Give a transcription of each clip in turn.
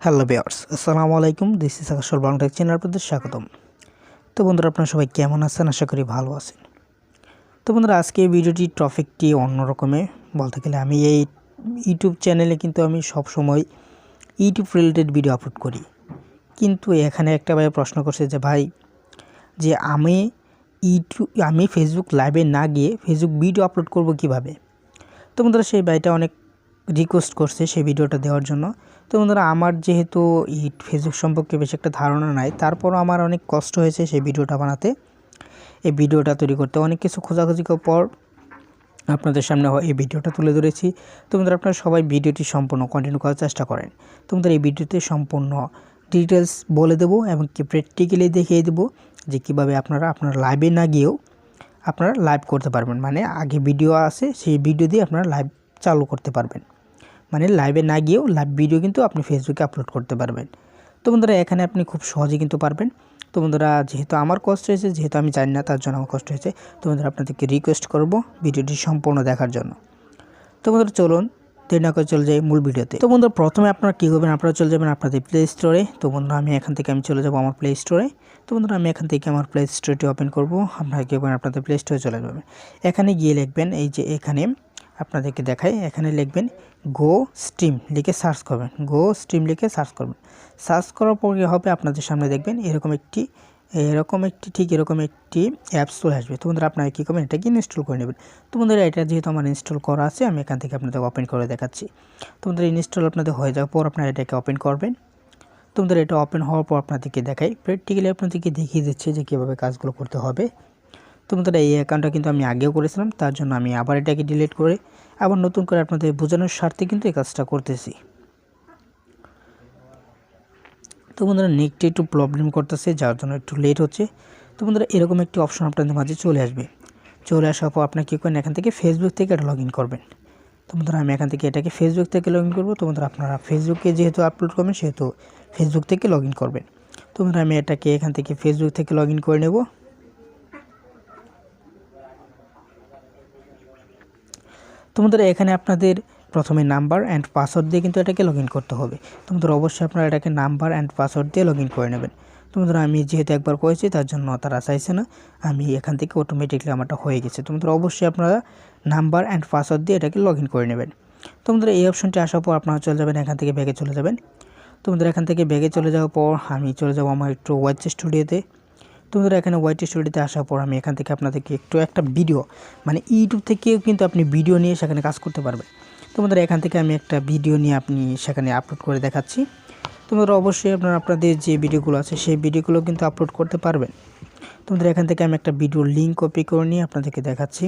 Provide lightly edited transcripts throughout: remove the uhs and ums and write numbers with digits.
Hello viewers, আসসালামু আলাইকুম। This is Akash Bangla channel, আপনাদের স্বাগতম। তো বন্ধুরা, আপনারা সবাই কেমন আছেন? আশা করি ভালো আছেন। তো বন্ধুরা, আজকে এই ভিডিওটি টপিকটি অন্যরকমে বলতে গেলে আমি এই ইউটিউব চ্যানেলে কিন্তু আমি সবসময় ইউটিউব রিলেটেড ভিডিও আপলোড করি। কিন্তু এখানে একটা ভাই প্রশ্ন করছে যে ভাই, যে আমি ফেসবুক লাইভে না গিয়ে ফেসবুক ভিডিও আপলোড করব কিভাবে? তো বন্ধুরা, সেই ভাইটা অনেক রিকোয়েস্ট করছে সেই ভিডিওটা দেওয়ার জন্য। তো বন্ধুরা, আমার যেহেতু ফেসবুক সম্পর্কে বেশি একটা ধারণা নাই, তারপরও আমার অনেক কষ্ট হয়েছে সেই ভিডিওটা বানাতে, এই ভিডিওটা তৈরি করতে। অনেক কিছু খোঁজাখুঁজি পর আপনাদের সামনে এই ভিডিওটা তুলে ধরেছি। তো বন্ধুরা, আপনারা সবাই ভিডিওটি সম্পূর্ণ কন্টিনিউ করার চেষ্টা করেন। তো বন্ধুরা, এই ভিডিওতে সম্পূর্ণ ডিটেলস বলে দেবো এবং কি প্র্যাকটিক্যালি দেখিয়ে দেবো যে কীভাবে আপনারা আপনার লাইভে না গিয়েও আপনারা লাইভ করতে পারবেন। মানে আগে ভিডিও আছে, সেই ভিডিও দিয়ে আপনারা লাইভ চালু করতে পারবেন। মানে লাইভে না গিয়েও লাইভ ভিডিও কিন্তু আপনি ফেসবুকে আপলোড করতে পারবেন। তো বন্ধুরা, এখানে আপনি খুব সহজে কিন্তু পারবেন। তো বন্ধুরা, যেহেতু আমার কষ্ট হয়েছে, যেহেতু আমি জানি না, তার জন্য আমার কষ্ট হয়েছে। তো বন্ধুরা, আপনাদেরকে রিকোয়েস্ট করব ভিডিওটি সম্পূর্ণ দেখার জন্য। তো বন্ধুরা, চলুন দেরি না করে চলে যাই মূল ভিডিওতে। তো বন্ধুরা, প্রথমে আপনারা কী করবেন, আপনারা চলে যাবেন আপনাদের প্লে স্টোরে। তো বন্ধুরা, আমি চলে যাব আমার প্লে স্টোরে। তো বন্ধুরা, আমি এখান থেকে আমার প্লে স্টোরটি ওপেন করব। আপনারা কী করবেন, আপনাদের প্লে স্টোরে চলে যাবেন। এখানে গিয়ে লিখবেন, এই যে এখানে আপনাদেরকে দেখাই, এখানে লিখবেন গো স্ট্রিম লিখে সার্চ করবেন। গো স্ট্রিম লিখে সার্চ করবেন। সার্চ করার পর কী হবে, আপনাদের সামনে দেখবেন এরকম একটি অ্যাপস চলে আসবে। তো বন্ধুরা, আপনারা কী করবেন, এটাকে ইনস্টল করে নেবেন। তো বন্ধুরা, এটা যেহেতু আমার ইনস্টল করা আছে, আমি এখান থেকে আপনাদের ওপেন করে দেখাচ্ছি। তো বন্ধুরা, ইনস্টল আপনাদের হয়ে যাওয়ার পর আপনারা এটাকে ওপেন করবেন। তো বন্ধুরা, এটা ওপেন হওয়ার পর আপনাদেরকে দেখাই, প্র্যাকটিক্যালি আপনাদেরকে দেখিয়ে দিচ্ছে যে কীভাবে কাজগুলো করতে হবে। তো বন্ধুরা, এই অ্যাকাউন্টটা কিন্তু আমি আগেও করেছিলাম, তার জন্য আমি আবার এটাকে ডিলিট করে আবার নতুন করে আপনাদের বোঝানোর স্বার্থে কিন্তু এই কাজটা করতেছি। তো বন্ধুরা, নেটে একটু প্রবলেম করতেছে, যার জন্য একটু লেট হচ্ছে। তো বন্ধুরা, এরকম একটি অপশন আপনাদের মাঝে চলে আসবে। চলে আসার পর আপনার কী করেন, এখান থেকে ফেসবুক থেকে এটা লগ ইন করবেন। তো বন্ধুরা, আমি এখান থেকে এটাকে ফেসবুক থেকে লগ ইন করবো। তো বন্ধুরা, আপনারা ফেসবুকে যেহেতু আপলোড করবেন, সেহেতু ফেসবুক থেকে লগ ইন করবেন। তো বন্ধুরা, আমি এটাকে এখান থেকে ফেসবুক থেকে লগ ইন করে নেব। তো বন্ধুরা, এখানে আপনাদের প্রথমে নাম্বার অ্যান্ড পাসওয়ার্ড দিয়ে কিন্তু এটাকে লগ ইন করতে হবে। তো বন্ধুরা, অবশ্যই আপনারা এটাকে নাম্বার অ্যান্ড পাসওয়ার্ড দিয়ে লগ ইন করে নেবেন। তো বন্ধুরা, আমি যেহেতু একবার করেছি, তার জন্য তারা চাইছে না, আমি এখান থেকে অটোমেটিকলি আমারটা হয়ে গেছে। তো বন্ধুরা, অবশ্যই আপনারা নাম্বার অ্যান্ড পাসওয়ার্ড দিয়ে এটাকে লগ ইন করে নেবেন। তো বন্ধুরা, এই অপশনটি আসার পর আপনারা চলে যাবেন, এখান থেকে ব্যাগে চলে যাবেন। তো বন্ধুরা, এখান থেকে ব্যাগে চলে যাওয়ার পর আমি চলে যাব আমার একটু ওয়াচ স্টুডিওতে। তো বন্ধুরা, এখানে ওয়াইট স্টুডিওতে আসার পর আমি এখান থেকে আপনাদেরকে একটা ভিডিও, মানে ইউটিউব থেকেও কিন্তু আপনি ভিডিও নিয়ে সেখানে কাজ করতে পারবেন। তো বন্ধুরা, এখান থেকে আমি একটা ভিডিও নিয়ে আপনি সেখানে আপলোড করে দেখাচ্ছি। তো বন্ধুরা, অবশ্যই আপনাদের যে ভিডিওগুলো আছে সেই ভিডিওগুলো কিন্তু আপলোড করতে পারবেন। তো বন্ধুরা, এখান থেকে আমি একটা ভিডিওর লিঙ্ক কপি করে নিয়ে আপনাদেরকে দেখাচ্ছি।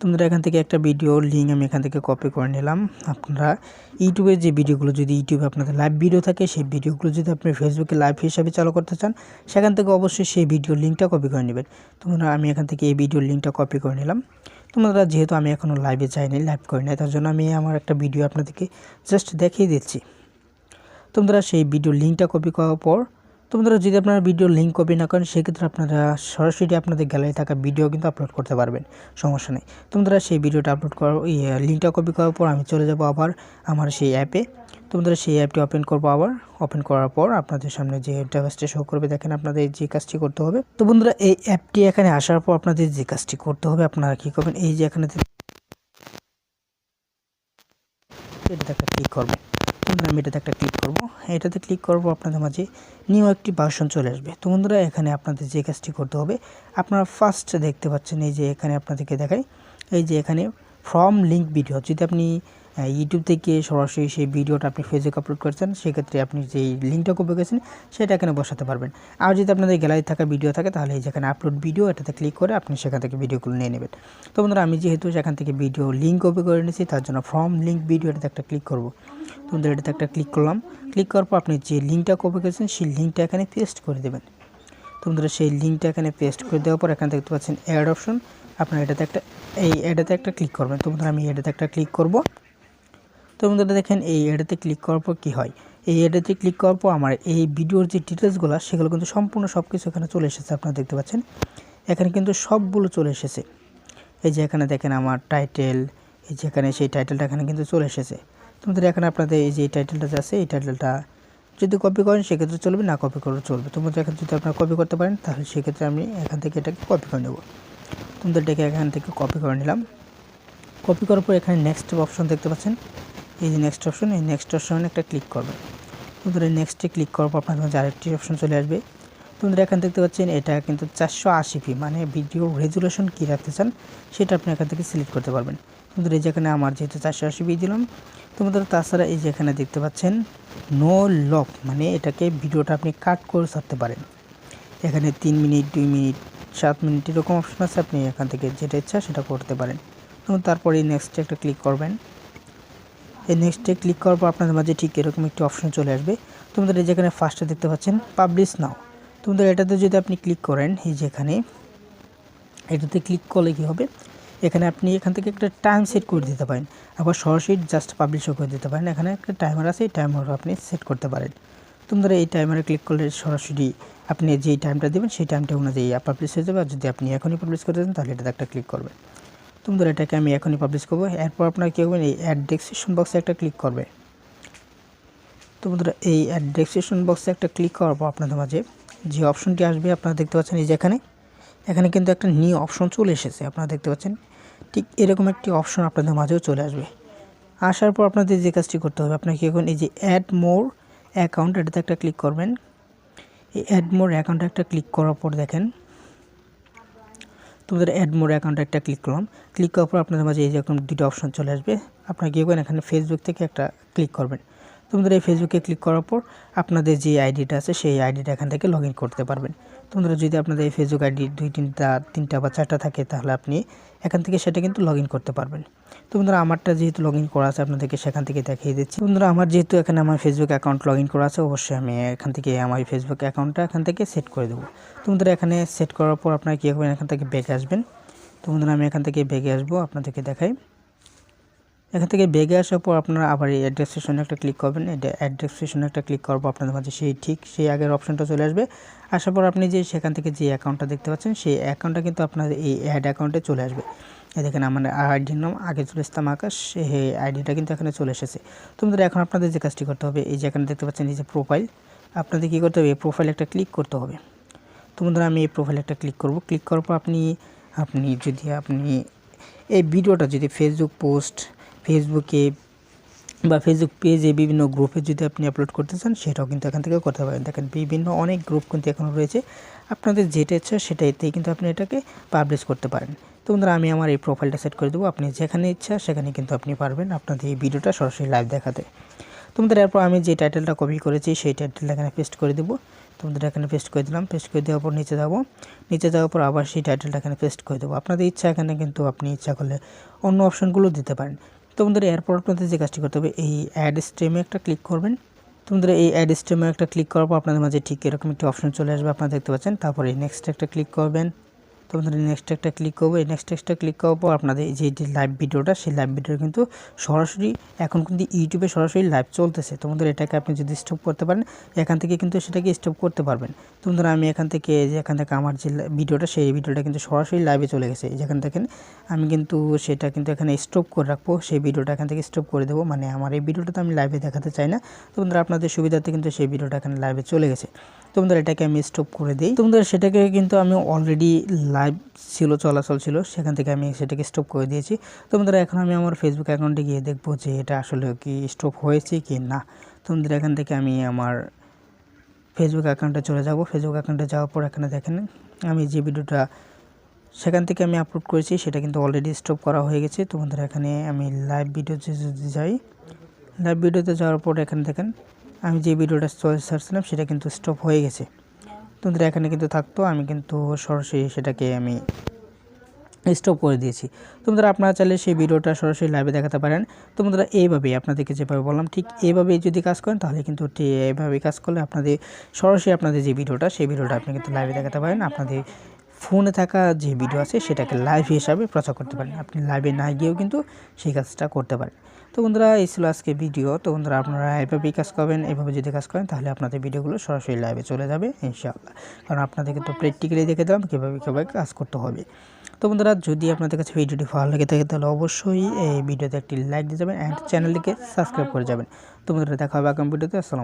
তোমরা এখান থেকে একটা ভিডিওর লিঙ্ক আমি এখান থেকে কপি করে নিলাম। আপনারা ইউটিউবের যে ভিডিওগুলো, যদি ইউটিউবে আপনাদের লাইভ ভিডিও থাকে, সেই ভিডিওগুলো যদি আপনি ফেসবুকে লাইভ হিসাবে চালু করতে চান, সেখান থেকে অবশ্যই সেই ভিডিওর লিঙ্কটা কপি করে নেবেন। তোমরা আমি এখান থেকে এই ভিডিওর লিঙ্কটা কপি করে নিলাম। তোমরা যেহেতু আমি এখনও লাইভে যাইনি, লাইভ করি নাই, তার জন্য আমি আমার একটা ভিডিও আপনাদেরকে জাস্ট দেখিয়ে দিচ্ছি। তোমরা সেই ভিডিওর লিঙ্কটা কপি করার পর, তোমরা যদি আপনারা ভিডিওর লিঙ্ক কপি না করেন, সেক্ষেত্রে আপনারা সরাসরি আপনাদের গ্যালারি থাকা ভিডিও কিন্তু আপলোড করতে পারবেন, সমস্যা নেই। তোমরা সেই ভিডিওটা আপলোড করার লিঙ্কটা কপি করার পর আমি চলে যাব আবার আমার সেই অ্যাপে। তোমরা সেই অ্যাপটি ওপেন করবো। আবার ওপেন করার পর আপনাদের সামনে যে ইন্টারফেসটা শো করবে, দেখেন আপনাদের যে কাজটি করতে হবে। তো বন্ধুরা, এই অ্যাপটি এখানে আসার পর আপনাদের যে কাজটি করতে হবে, আপনারা কী করবেন, এই যে এখানে এটাতে একটা ক্লিক করবো। বন্ধুরা, আমি এটাতে একটা ক্লিক করবো। এটাতে ক্লিক করবো, আপনাদের মাঝে নিউ একটি ভার্সন চলে আসবে। তো বন্ধুরা, এখানে আপনাদের যে কাজটি করতে হবে, আপনারা ফার্স্ট দেখতে পাচ্ছেন এই যে এখানে আপনাদেরকে দেখাই, এই যে এখানে ফ্রম লিঙ্ক ভিডিও। যদি আপনি ইউটিউব থেকে সরাসরি সেই ভিডিওটা আপনি ফেসবুক আপলোড করেছেন, সেক্ষেত্রে আপনি যেই লিঙ্কটা কপি করেছেন সেটা এখানে বসাতে পারবেন। আর যদি আপনাদের গ্যালারি থাকা ভিডিও থাকে, তাহলে এই যেখানে আপলোড ভিডিও, এটাতে ক্লিক করে আপনি সেখান থেকে ভিডিওগুলো নিয়ে নেবেন। তো বন্ধুরা, আমি যেহেতু সেখান থেকে ভিডিও লিঙ্ক কপি করে নিয়েছি, তার জন্য ফ্রম লিঙ্ক ভিডিও এটাতে একটা ক্লিক করব। তো এটাতে একটা ক্লিক করলাম। ক্লিক করার পর আপনি যে লিঙ্কটা কপি করেছেন সেই লিঙ্কটা এখানে পেস্ট করে দেবেন। তো বন্ধুরা, সেই লিঙ্কটা এখানে পেস্ট করে দেওয়ার পর এখানে দেখতে পাচ্ছেন অ্যাড অপশন, আপনারা এটাতে একটা ক্লিক করবেন। তো বন্ধুরা, আমি এটাতে একটা ক্লিক করব। তো বন্ধুরা, দেখেন এই এটাতে ক্লিক করার পর কী হয়, এই এটাতে ক্লিক করার পর আমার এই ভিডিওর যে ডিটেলসগুলো, সেগুলো কিন্তু সম্পূর্ণ সব কিছু এখানে চলে এসেছে। আপনারা দেখতে পাচ্ছেন এখানে কিন্তু সবগুলো চলে এসেছে। এই যে এখানে দেখেন আমার টাইটেল, এই যে এখানে সেই টাইটেলটা এখানে কিন্তু চলে এসেছে। তো তোমাদের এখানে আপনাদের এই যে টাইটেলটা আছে এই টাইটেলটা যদি কপি করেন সেক্ষেত্রে চলবে, না কপি করলে চলবে। তোমাদের এখানে যদি আপনারা কপি করতে পারেন তাহলে সেক্ষেত্রে আমি এখান থেকে এটাকে কপি করে নেব। তোমাদের এটাকে এখান থেকে কপি করে নিলাম। কপি করার পর এখানে নেক্সট অপশন দেখতে পাচ্ছেন, এই যে নেক্সট অপশন, এই নেক্সট অপশনে একটা ক্লিক করবেন। তোমাদের এই নেক্সটে ক্লিক করার পর আপনার মাঝে আরেকটি অপশন চলে আসবে। তোমাদের এখান দেখতে পাচ্ছেন এটা কিন্তু 480p, মানে ভিডিও রেজুলেশন কী রাখতে চান সেটা আপনি এখান থেকে সিলেক্ট করতে পারবেন। তোমাদের এই যেখানে আমার যেহেতু 480p দিলাম। তোমাদের তাছাড়া এই যেখানে দেখতে পাচ্ছেন নো লক, মানে এটাকে ভিডিওটা আপনি কাট করে ছাড়তে পারেন। এখানে 3 মিনিট, 2 মিনিট, 7 মিনিট এরকম অপশন আছে, আপনি এখান থেকে যেটা ইচ্ছা সেটা করতে পারেন। এবং তারপরে নেক্সটে একটা ক্লিক করবেন। এই নেক্সটে ক্লিক করার পর আপনাদের মাঝে ঠিক এরকম একটি অপশন চলে আসবে। তোমাদের এই যেখানে ফার্স্টে দেখতে পাচ্ছেন পাবলিশ নাও। তোমাদের এটাতে যদি আপনি ক্লিক করেন, এই যেখানে এটাতে ক্লিক করলে কী হবে, এখানে আপনি এখান থেকে একটা টাইম সেট করে দিতে পারেন, আবার সরাসরি জাস্ট পাবলিশও করে দিতে পারেন। এখানে একটা টাইমার আছে, এই টাইমারও আপনি সেট করতে পারেন। তোমরা এই টাইমারে ক্লিক করলে সরাসরি আপনি যেই টাইমটা দেবেন সেই টাইমটা অনুযায়ী পাবলিশ হয়ে যাবে। আর যদি আপনি এখনই পাবলিশ করতে চান তাহলে এটাতে একটা ক্লিক করবেন। তোমরা এটাকে আমি এখনই পাবলিশ করবো। এরপর আপনারা কী করবেন, এই অ্যাড ডেসক্রিপশন বক্সে একটা ক্লিক করবে। তোমরা এই অ্যাড ডেসক্রিপশন বক্সে একটা ক্লিক করার পর আপনাদের মাঝে যে অপশনটি আসবে আপনারা দেখতে পাচ্ছেন, এই যে এখানে কিন্তু একটা নিউ অপশন চলে এসেছে। আপনারা দেখতে পাচ্ছেন ঠিক এরকম একটি অপশন আপনাদের মাঝেও চলে আসবে। আসার পর আপনাদের যে কাজটি করতে হবে, আপনাকে এখন এই যে অ্যাড মোর অ্যাকাউন্ট, এটাতে একটা ক্লিক করবেন। এই অ্যাড মোর অ্যাকাউন্টে একটা ক্লিক করার পর দেখেন তোমাদের অ্যাড মোর অ্যাকাউন্টে একটা ক্লিক করলাম। ক্লিক করার পর আপনাদের মাঝে এই যে এরকম দুটো অপশন চলে আসবে। আপনারা কী করবেন, এখানে ফেসবুক থেকে একটা ক্লিক করবেন। তোমাদের এই ফেসবুকে ক্লিক করার পর আপনাদের যে আইডিটা আছে সেই আইডিটা এখান থেকে লগ ইন করতে পারবেন। তোমরা যদি আপনাদের এই ফেসবুক আইডি 2, 3টা বা 4টা থাকে তাহলে আপনি এখান থেকে সেটা কিন্তু লগ ইন করতে পারবেন। তোমরা আমারটা যেহেতু লগ ইন করা আছে আপনাদেরকে সেখান থেকে দেখিয়ে দিচ্ছি। তোমরা আমার যেহেতু এখানে আমার ফেসবুক অ্যাকাউন্ট লগ ইন করা আছে, অবশ্যই আমি এখান থেকে আমার ফেসবুক অ্যাকাউন্টটা এখান থেকে সেট করে দেবো। তোমরা এখানে সেট করার পর আপনারা কী করবেন, এখান থেকে ব্যাকে আসবেন। তোমরা আমি এখান থেকে ব্যাকে আসবো, আপনাদেরকে দেখাই। এখান থেকে ব্যাকে আসার পর আপনারা আবার এই অ্যাড্রেস সেশনে একটা ক্লিক করবেন। এটা অ্যাড্রেস সেশনে একটা ক্লিক করার পর আপনাদের মাঝে সেই আগের অপশনটা চলে আসবে। আসার পর আপনি যে সেখান থেকে যে অ্যাকাউন্টটা দেখতে পাচ্ছেন সেই অ্যাকাউন্টটা কিন্তু আপনাদের এই অ্যাড অ্যাকাউন্টে চলে আসবে। দেখেন আমার আইডির নাম আগেজুল ইসলাম আকাশ, এই আইডিটা কিন্তু এখানে চলে এসেছে। তোমাদের এখন আপনাদের যে কাজটি করতে হবে, এই যে এখানে দেখতে পাচ্ছেন এই যে প্রোফাইল, আপনাদের কী করতে হবে, এই প্রোফাইল একটা ক্লিক করতে হবে। তোমাদের আমি এই প্রোফাইল একটা ক্লিক করব। ক্লিক করার পর আপনি যদি এই ভিডিওটা যদি ফেসবুক পোস্ট, ফেসবুকে বা ফেসবুক পেজে বিভিন্ন গ্রুপে যদি আপনি আপলোড করতে চান সেটাও কিন্তু এখান থেকে করতে পারেন। দেখেন বিভিন্ন অনেক গ্রুপ কিন্তু এখনও রয়েছে, আপনাদের যেটা ইচ্ছা সেটাতেই কিন্তু আপনি এটাকে পাবলিশ করতে পারেন। তো বন্ধুরা আমি আমার এই প্রোফাইলটা সেট করে দেবো, আপনি যেখানে ইচ্ছা সেখানে কিন্তু আপনি পারবেন আপনাদের এই ভিডিওটা সরাসরি লাইভ দেখাতে। তোমাদের এরপর আমি যে টাইটেলটা কপি করেছি সেই টাইটেলটা এখানে পেস্ট করে দেবো। তোমাদের এখানে পেস্ট করে দিলাম। পেস্ট করে দেওয়ার পর নিচে যাবো, নিচে যাওয়ার পর আবার সেই টাইটেলটা এখানে পেস্ট করে দেবো। আপনাদের ইচ্ছা এখানে কিন্তু আপনি ইচ্ছা করলে অন্য অপশনগুলো দিতে পারেন। তোমাদের এরপর আপনাদের যে কাজটি করতে হবে, এই অ্যাড স্ট্রিমে একটা ক্লিক করবেন। তোমাদের এই অ্যাড স্ট্রিমে একটা ক্লিক করার পর আপনাদের মাঝে ঠিক এরকম একটি অপশন চলে আসবে, আপনারা দেখতে পাচ্ছেন। তারপরে নেক্সট একটা ক্লিক করবেন। তোমাদের নেক্সট একটা ক্লিক করবো। এই নেক্সট একটা ক্লিক করার পর আপনাদের যে লাইভ ভিডিওটা সেই লাইভ ভিডিও কিন্তু সরাসরি এখন কিন্তু ইউটিউবে সরাসরি লাইভ চলতেছে। তোমাদের এটাকে আপনি যদি স্টপ করতে পারেন এখান থেকে কিন্তু সেটাকে স্টপ করতে পারবেন। তোমাদের আমি এখান থেকে আমার যে ভিডিওটা সেই ভিডিওটা কিন্তু সরাসরি লাইভে চলে গেছে। যেখান দেখেন আমি কিন্তু সেটা কিন্তু এখানে স্টপ করে রাখবো, সেই ভিডিওটা এখান থেকে স্টপ করে দেবো। মানে আমার এই ভিডিওটা তো আমি লাইভে দেখাতে চাই না। তোমাদের আপনাদের সুবিধার্থে কিন্তু সেই ভিডিওটা এখানে লাইভে চলে গেছে। তোমাদের এটাকে আমি স্টপ করে দিই। তোমাদের সেটাকে কিন্তু আমি অলরেডি লাইভ চলাচল ছিল, সেখান থেকে আমি সেটাকে স্টপ করে দিয়েছি। তোমাদের এখন আমি আমার ফেসবুক অ্যাকাউন্টে গিয়ে দেখবো যে এটা আসলে কি স্টপ হয়েছে কি না। তোমাদের এখান থেকে আমি আমার ফেসবুক অ্যাকাউন্টে চলে যাব। ফেসবুক অ্যাকাউন্টে যাওয়ার পর এখানে দেখেন আমি যে ভিডিওটা সেখান থেকে আমি আপলোড করেছি সেটা কিন্তু অলরেডি স্টপ করা হয়ে গেছে। তোমাদের এখানে আমি লাইভ ভিডিওতে যদি যাই, লাইভ ভিডিওতে যাওয়ার পর এখানে দেখেন আমি যে ভিডিওটা ছাড়ছিলাম সেটা কিন্তু স্টপ হয়ে গেছে। তোমাদের এখানে কিন্তু থাকতো, আমি কিন্তু সরাসরি সেটাকে আমি স্টপ করে দিয়েছি। তোমরা আপনারা চাইলে সেই ভিডিওটা সরাসরি লাইভে দেখাতে পারেন। তোমরা এইভাবেই আপনাদেরকে যেভাবে বললাম ঠিক এইভাবেই যদি কাজ করেন তাহলে কিন্তু এইভাবেই কাজ করলে আপনাদের সরাসরি আপনাদের যে ভিডিওটা সেই ভিডিওটা আপনি কিন্তু লাইভে দেখাতে পারেন। আপনাদের ফোনে থাকা যে ভিডিও আছে সেটাকে লাইভ হিসাবে প্রচার করতে পারেন। আপনি লাইভে না গিয়েও কিন্তু সেই কাজটা করতে পারেন। তো বন্ধুরা এই ছিল আজকে ভিডিও। তো বন্ধুরা আপনারা এভাবেই কাজ করবেন, এভাবে যদি কাজ করেন তাহলে আপনাদের ভিডিওগুলো সরাসরি লাইভে চলে যাবে ইনশাআল্লাহ। কারণ আপনাদেরকে তো প্র্যাকটিক্যালি দেখে দিলাম কীভাবে কাজ করতে হবে। তো বন্ধুরা, যদি আপনাদের কাছে ভিডিওটি ভালো লেগে থাকে তাহলে অবশ্যই এই ভিডিওতে একটি লাইক দিয়ে যাবেন অ্যান্ড চ্যানেলটিকে সাবস্ক্রাইব করে যাবেন। তো বন্ধুরা, দেখা হবে আগামী ভিডিওতে। আসসালাম।